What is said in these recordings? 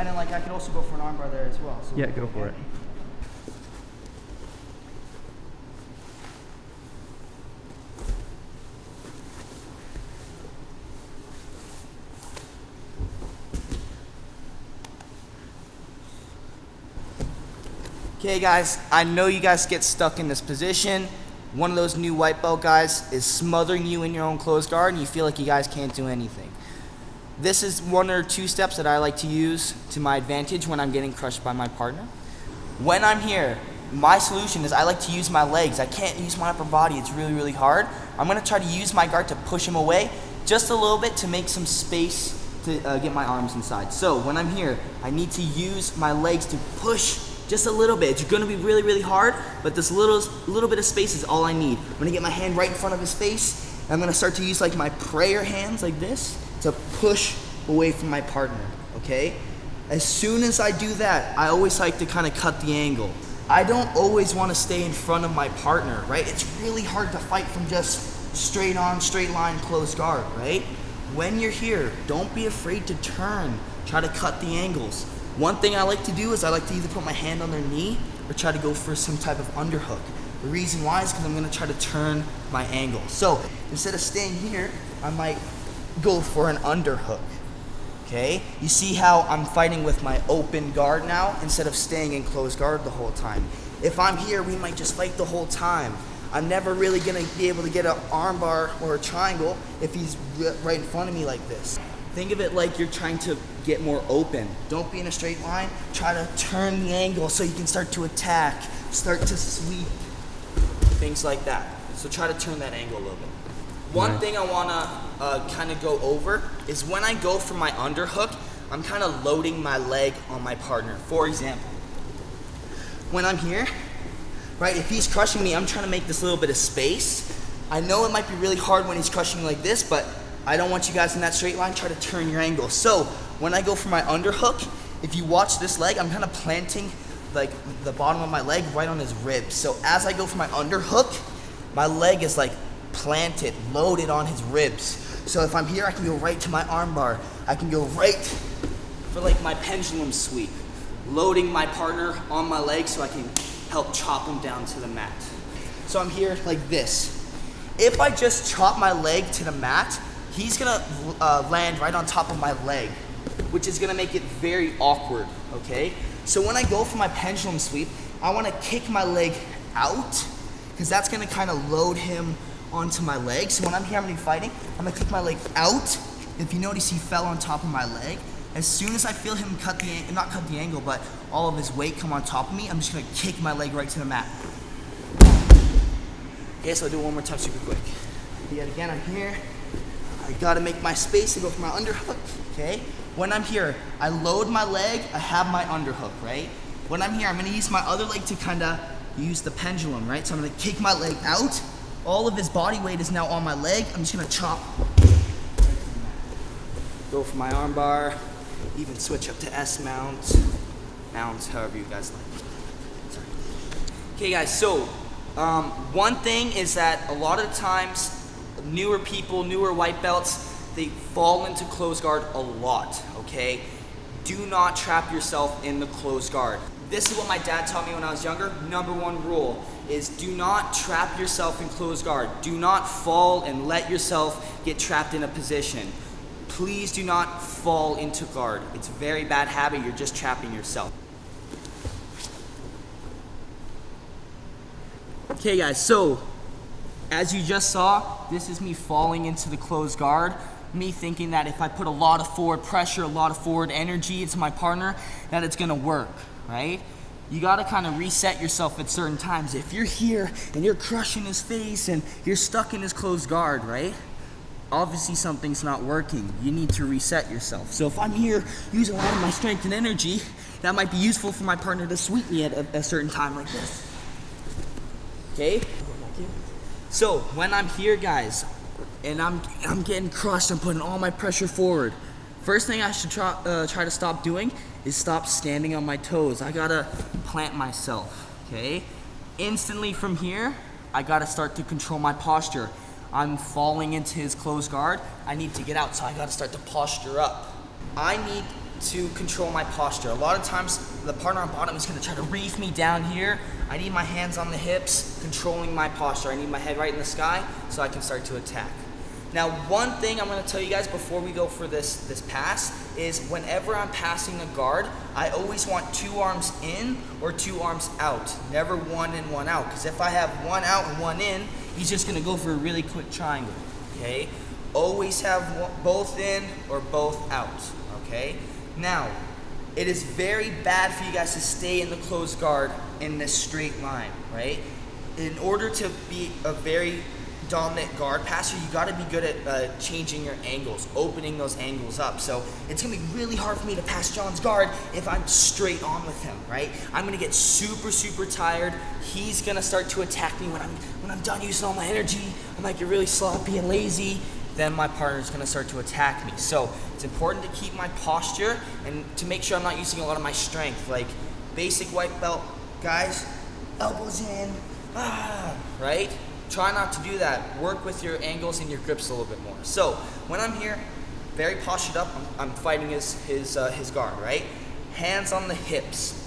And then like I could also go for an armbar there as well. So yeah, go for it. Okay guys, I know you guys get stuck in this position. One of those new white belt guys is smothering you in your own closed guard and you feel like you guys can't do anything. This is one or two steps that I like to use to my advantage when I'm getting crushed by my partner. When I'm here, my solution is I like to use my legs. I can't use my upper body, it's really, really hard. I'm gonna try to use my guard to push him away just a little bit to make some space to get my arms inside. So when I'm here, I need to use my legs to push just a little bit. It's gonna be really, really hard, but this little bit of space is all I need. I'm gonna get my hand right in front of his face, and I'm gonna start to use like my prayer hands like this to push away from my partner, okay? As soon as I do that, I always like to kind of cut the angle. I don't always wanna stay in front of my partner, right? It's really hard to fight from just straight on, straight line, closed guard, right? When you're here, don't be afraid to turn, try to cut the angles. One thing I like to do is I like to either put my hand on their knee or try to go for some type of underhook. The reason why is because I'm gonna try to turn my angle. So instead of staying here, I might go for an underhook, okay? You see how I'm fighting with my open guard now instead of staying in closed guard the whole time. If I'm here, we might just fight the whole time. I'm never really gonna be able to get an armbar or a triangle if he's right in front of me like this. Think of it like you're trying to get more open. Don't be in a straight line. Try to turn the angle so you can start to attack, start to sweep, things like that. So try to turn that angle a little bit. One thing I wanna kind of go over is when I go for my underhook, I'm kind of loading my leg on my partner. For example, when I'm here, right, if he's crushing me, I'm trying to make this little bit of space. I know it might be really hard when he's crushing me like this, but I don't want you guys in that straight line. Try to turn your angle. So when I go for my underhook, if you watch this leg, I'm kind of planting like the bottom of my leg right on his ribs. So as I go for my underhook, my leg is like planted, loaded on his ribs. So if I'm here, I can go right to my armbar. I can go right for like my pendulum sweep, loading my partner on my leg so I can help chop him down to the mat. So I'm here like this. If I just chop my leg to the mat, he's gonna land right on top of my leg, which is gonna make it very awkward, okay? So when I go for my pendulum sweep, I wanna kick my leg out, because that's gonna kind of load him onto my leg. So when I'm here, I'm gonna be fighting, I'm gonna kick my leg out. If you notice, he fell on top of my leg. As soon as I feel him not cut the angle, but all of his weight come on top of me, I'm just gonna kick my leg right to the mat. Okay, so I'll do it one more time super quick. Yet again, I'm here. I gotta make my space to go for my underhook, okay? When I'm here, I load my leg, I have my underhook, right? When I'm here, I'm gonna use my other leg to kinda use the pendulum, right? So I'm gonna kick my leg out. All of his body weight is now on my leg. I'm just gonna chop. Go for my armbar, even switch up to S mounts, however you guys like. Sorry. Okay guys, so one thing is that a lot of the times, newer people, newer white belts, they fall into closed guard a lot, okay? Do not trap yourself in the closed guard. This is what my dad taught me when I was younger. Number one rule is do not trap yourself in closed guard. Do not fall and let yourself get trapped in a position. Please do not fall into guard. It's a very bad habit. You're just trapping yourself. Okay guys, so as you just saw, this is me falling into the closed guard. Me thinking that if I put a lot of forward pressure, a lot of forward energy into my partner, that it's gonna work, right? You gotta kind of reset yourself at certain times. If you're here and you're crushing his face and you're stuck in his closed guard, right? Obviously something's not working. You need to reset yourself. So if I'm here using a lot of my strength and energy, that might be useful for my partner to sweep me at a certain time like this. Okay? So when I'm here, guys, and I'm getting crushed, I'm putting all my pressure forward. First thing I should try to stop doing is stop standing on my toes. I gotta plant myself, okay? Instantly from here, I gotta start to control my posture. I'm falling into his closed guard. I need to get out, so I gotta start to posture up. I need to control my posture. A lot of times the partner on bottom is gonna try to reef me down here. I need my hands on the hips, controlling my posture. I need my head right in the sky so I can start to attack. Now, one thing I'm gonna tell you guys before we go for this pass is whenever I'm passing a guard, I always want 2 arms in or 2 arms out. Never 1 in, 1 out. Because if I have 1 out and 1 in, he's just gonna go for a really quick triangle, okay? Always have both in or both out, okay? Now, it is very bad for you guys to stay in the closed guard in this straight line, right? In order to be a very dominant guard passer, you got to be good at changing your angles, opening those angles up. So it's going to be really hard for me to pass John's guard if I'm straight on with him, right? I'm going to get super tired. He's going to start to attack me when I'm done using all my energy. I might get really sloppy and lazy. Then my partner's going to start to attack me. So it's important to keep my posture and to make sure I'm not using a lot of my strength. Like basic white belt guys, elbows in, right? Try not to do that. Work with your angles and your grips a little bit more. So when I'm here, very postured up, I'm fighting his guard, right? Hands on the hips.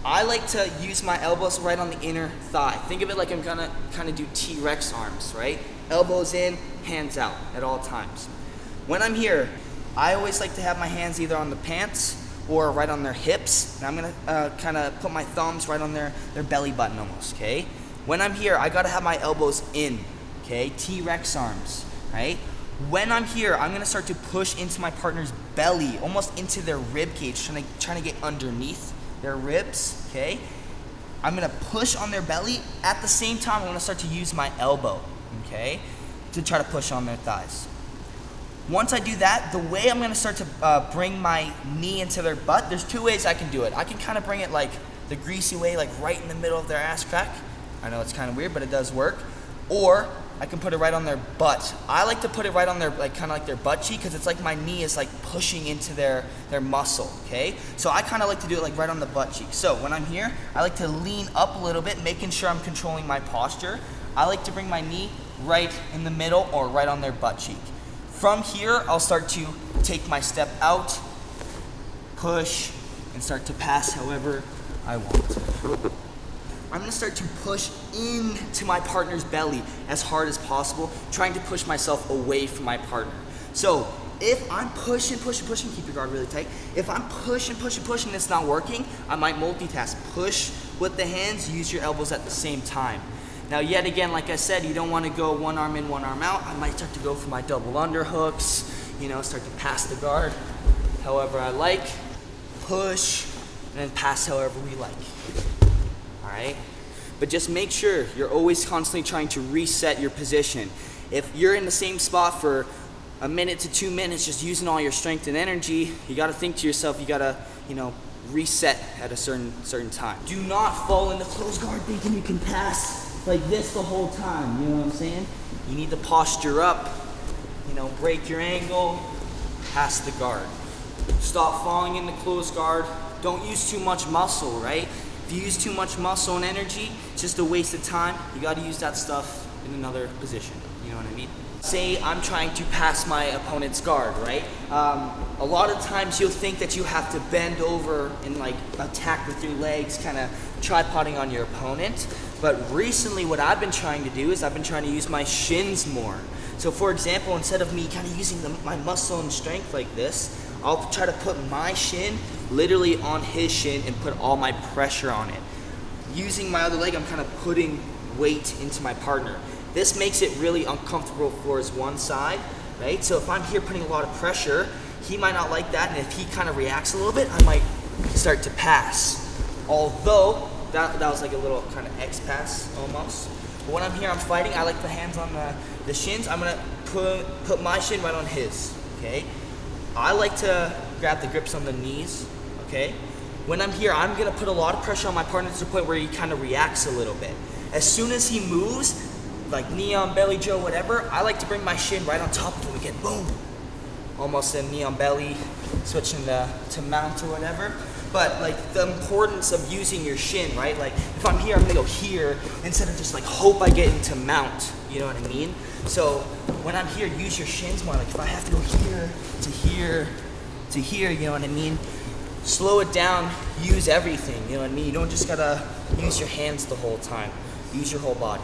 I like to use my elbows right on the inner thigh. Think of it like I'm gonna kind of do T-Rex arms, right? Elbows in, hands out at all times. When I'm here, I always like to have my hands either on the pants or right on their hips. And I'm gonna kind of put my thumbs right on their belly button almost, okay? When I'm here, I gotta have my elbows in, okay? T-Rex arms, right? When I'm here, I'm gonna start to push into my partner's belly, almost into their rib cage, trying to get underneath their ribs, okay? I'm gonna push on their belly. At the same time, I'm gonna start to use my elbow, okay? To try to push on their thighs. Once I do that, the way I'm gonna start to bring my knee into their butt, there's 2 ways I can do it. I can kind of bring it like the greasy way, like right in the middle of their ass crack. I know it's kind of weird, but it does work. Or I can put it right on their butt. I like to put it right on their, like kind of like their butt cheek, because it's like my knee is like pushing into their muscle, okay? So I kind of like to do it like right on the butt cheek. So when I'm here, I like to lean up a little bit, making sure I'm controlling my posture. I like to bring my knee right in the middle or right on their butt cheek. From here, I'll start to take my step out, push, and start to pass however I want. I'm gonna start to push into my partner's belly as hard as possible, trying to push myself away from my partner. So if I'm pushing, keep your guard really tight. If I'm pushing, and it's not working, I might multitask. Push with the hands, use your elbows at the same time. Now, yet again, like I said, you don't wanna go 1 arm in, 1 arm out. I might start to go for my double underhooks, start to pass the guard however I like, push, and then pass however we like. Alright? But just make sure you're always constantly trying to reset your position. If you're in the same spot for a minute to 2 minutes just using all your strength and energy, you gotta think to yourself, you gotta, reset at a certain time. Do not fall into close guard thinking you can pass like this the whole time, you know what I'm saying? You need to posture up, break your angle, pass the guard. Stop falling into close guard. Don't use too much muscle, right? If you use too much muscle and energy, it's just a waste of time. You gotta use that stuff in another position, you know what I mean? Say I'm trying to pass my opponent's guard, right? A lot of times you'll think that you have to bend over and like attack with your legs, kind of tripoding on your opponent. But recently what I've been trying to do is I've been trying to use my shins more. So for example, instead of me kind of using my muscle and strength like this, I'll try to put my shin literally on his shin and put all my pressure on it. Using my other leg, I'm kind of putting weight into my partner. This makes it really uncomfortable for his one side, right? So if I'm here putting a lot of pressure, he might not like that, and if he kind of reacts a little bit, I might start to pass. Although, that was like a little kind of X pass almost. But when I'm here, I'm fighting, I like the hands on the shins. I'm gonna put my shin right on his, okay? I like to grab the grips on the knees, okay? When I'm here, I'm gonna put a lot of pressure on my partner to the point where he kind of reacts a little bit. As soon as he moves, like knee on belly, Joe, whatever, I like to bring my shin right on top of him again, boom. Almost a knee on belly, switching to mount or whatever. But like the importance of using your shin, right? Like if I'm here, I'm gonna go here instead of just like hope I get into mount, you know what I mean? So when I'm here, use your shins more. Like if I have to go here to here to here, you know what I mean? slow it down, use everything, you know what I mean? You don't just gotta use your hands the whole time. Use your whole body.